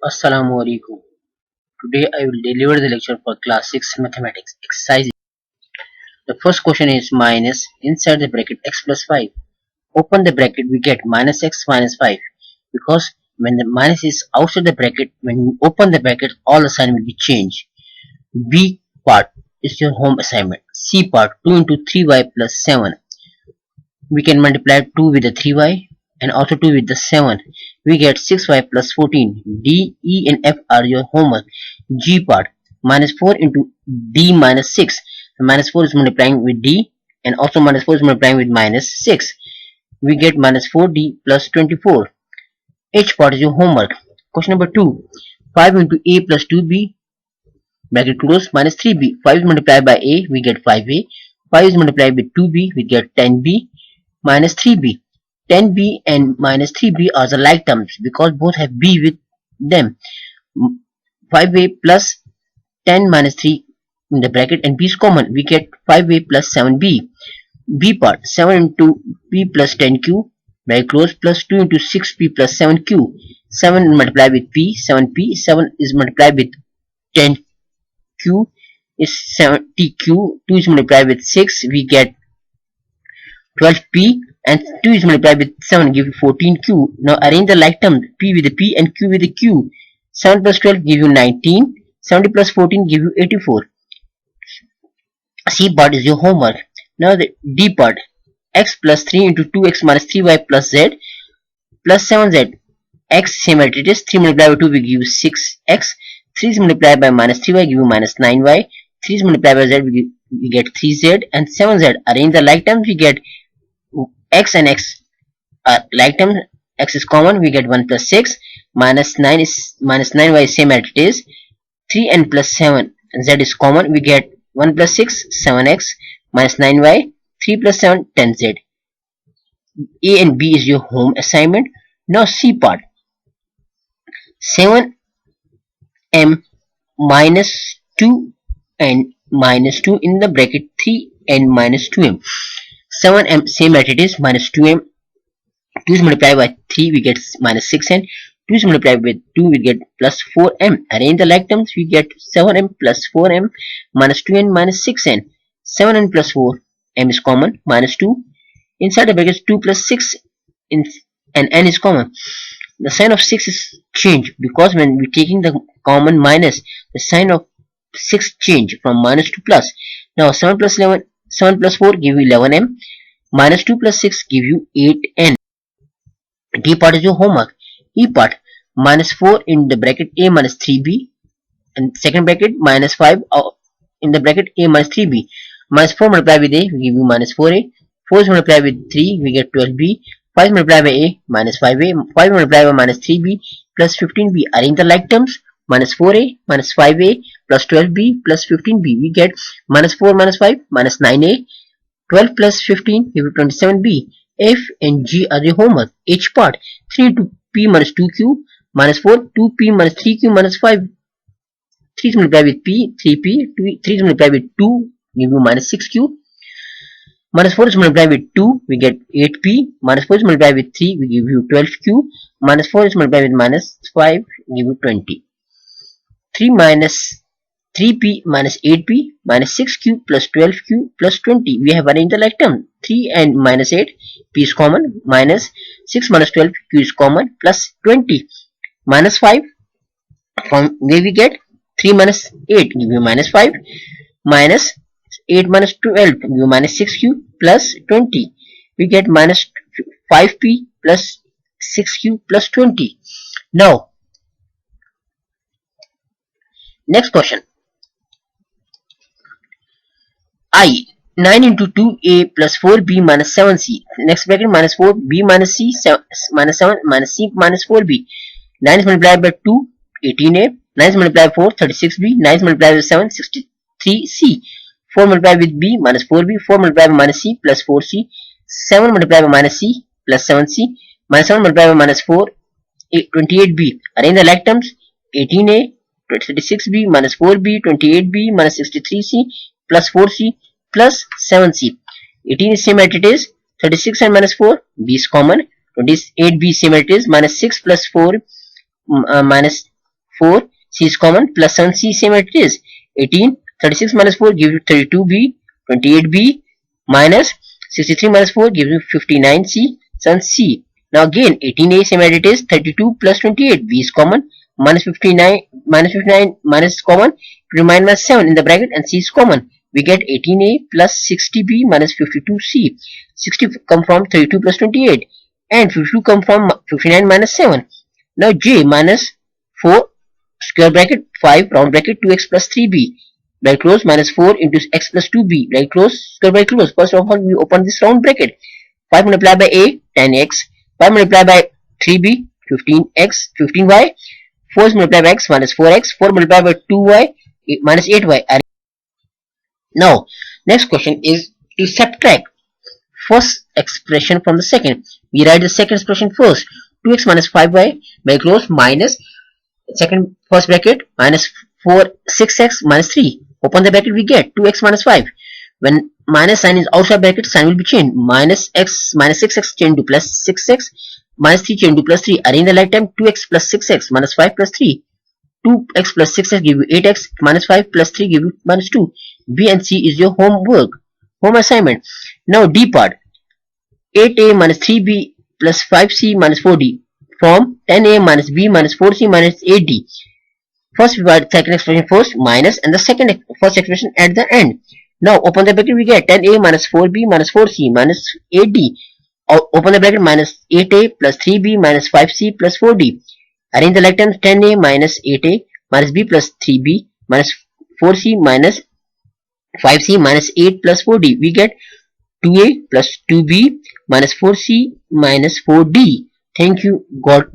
Assalamu alaikum. Today I will deliver the lecture for class 6 mathematics exercise. The first question is minus inside the bracket x plus 5. Open the bracket, we get minus x minus 5 because when the minus is outside the bracket, when you open the bracket, all the sign will be changed. B part is your home assignment. C part 2 into 3y plus 7. We can multiply 2 with the 3y and also 2 with the 7. We get 6y plus 14. D, E and F are your homework. G part minus 4 into D minus 6. The minus 4 is multiplying with D and also minus 4 is multiplying with minus 6. We get minus 4D plus 24. H part is your homework. Question number 2. 5 into A plus 2B bracket close minus 3B. 5 is multiplied by A, we get 5A. 5 is multiplied with 2B, we get 10B minus 3B. 10B and minus 3B are the like terms because both have B with them. 5A plus 10 minus 3 in the bracket and B is common. We get 5A plus 7B. B part 7 into P plus 10Q bracket close plus 2 into 6P plus 7Q. 7 multiplied with P, 7P. 7 is multiplied with 10Q is 70Q. 2 is multiplied with 6. We get 12P and 2 is multiplied with 7 give you 14Q. Now arrange the like terms P with the P and Q with the Q. 7 plus 12 give you 19. 70 plus 14 give you 84. C part is your homework. Now the D part x plus 3 into 2x minus 3y plus z plus 7z. X same as it is. 3 multiplied by 2 will give you 6x. 3 is multiplied by minus 3y give you minus 9y. 3 is multiplied by z we get 3z and 7z. Arrange the like terms we get x and x are like terms. X is common, we get 1 plus 6 minus 9 is minus 9y is same as it is. 3 and plus 7 and z is common, we get 1 plus 6 7x minus 9y. 3 plus 7 10z. A and B is your home assignment. Now C part 7m minus 2 and minus 2 in the bracket 3 and minus 2m. 7m same as it is minus 2m. 2 is multiplied by 3 we get minus 6n. 2 is multiplied with 2 we get plus 4m. Arrange the like terms we get 7m plus 4m minus 2n minus 6n. 7n plus 4 m is common minus 2. Inside the bracket 2 plus 6 and n is common. The sign of 6 is changed because when we taking the common minus, the sign of 6 change from minus to plus. Now 7 plus 11, 7 plus 4 give you 11m. Minus 2 plus 6 give you 8n. D part is your homework. E part minus 4 in the bracket a minus 3b and second bracket minus 5 in the bracket a minus 3b. Minus 4 multiplied with a we give you minus 4a. 4 is multiplied with 3 we get 12b. 5 multiplied by a minus 5a. 5 multiplied by minus 3b plus 15b. Arrange the like terms minus 4a minus 5a plus 12b plus 15b. We get minus 4 minus 5 minus 9a. 12 plus 15 give you 27b. F and G are the homework. H part 3 into p minus 2q minus 4 2p minus 3q minus 5. 3 is multiplied with p 3p. 3 is multiplied with 2 give you minus 6q. Minus 4 is multiplied with 2 we get 8p. Minus 4 is multiplied with 3 we give you 12q. Minus 4 is multiplied with minus 5 give you 20. 3 minus 3p minus 8p minus 6q plus 12q plus 20. We have arranged the like term. 3 and minus 8 p is common minus 6 minus 12 q is common plus 20 minus 5 from where we get 3 minus 8 give you minus 5 minus 8 minus 12 give you minus 6q plus 20. We get minus 5p plus 6q plus 20. Now next question. I 9 into 2a plus 4b minus 7c. Next bracket minus 4b minus c minus 7 minus c minus 4b. 9 is multiplied by 2 18a. 9 is multiplied by 4 36b. 9 is multiplied by 7 63c. 4 multiplied with b minus 4b. 4 multiplied by minus c plus 4c. 7 multiplied by minus c plus 7c. Minus 7 multiplied by minus 4 28b. Arrange the like terms 18a 36b minus 4b 28b minus 63c plus 4c plus 7c. 18 is same as it is. 36 and minus 4 b is common. 28b same as it is. Minus 6 plus 4 minus 4, C is common, plus 7C, same as it is. 18, 36 minus 4 gives you 32B, 28B, minus 63 minus 4 gives you 59C, 7C. Now again, 18A same as it is, 32 plus 28, B is common, minus 59 minus common, remain minus 7 in the bracket, and C is common. We get 18A plus 60B minus 52C. 60 come from 32 plus 28, and 52 come from 59 minus 7. Now J minus 4 square bracket 5 round bracket 2x plus 3b bracket close minus 4 into x plus 2b bracket close square bracket close. First of all, we open this round bracket. 5 multiplied by a, 10x. 5 multiplied by 3b, 15x, 15y. 4 is multiplied by x minus 4x. 4 multiplied by 2y minus 8y. Now next question is to subtract first expression from the second. We write the second expression first. 2x minus 5y bracket close minus second first bracket minus 4 6x minus 3. Open the bracket, we get 2x minus 5. When minus sign is outside bracket, sign will be changed. Minus x minus 6x change to plus 6x minus 3 change to plus 3. Arrange the like time. 2x plus 6x minus 5 plus 3. 2x plus 6x give you 8x minus 5 plus 3 give you minus 2. B and C is your homework, home assignment. Now D part. 8a minus 3b plus 5c minus 4d from 10a minus b minus 4c minus 8d. First we write second expression first minus and the first expression at the end. Now open the bracket, we get 10a minus 4b minus 4c minus 8d. Open the bracket, minus 8a plus 3b minus 5c plus 4d. Arrange the like terms. 10a minus 8a minus b plus 3b minus 4c minus 5c minus 8 plus 4d. We get 2a plus 2b minus 4c minus 4d. Thank you. God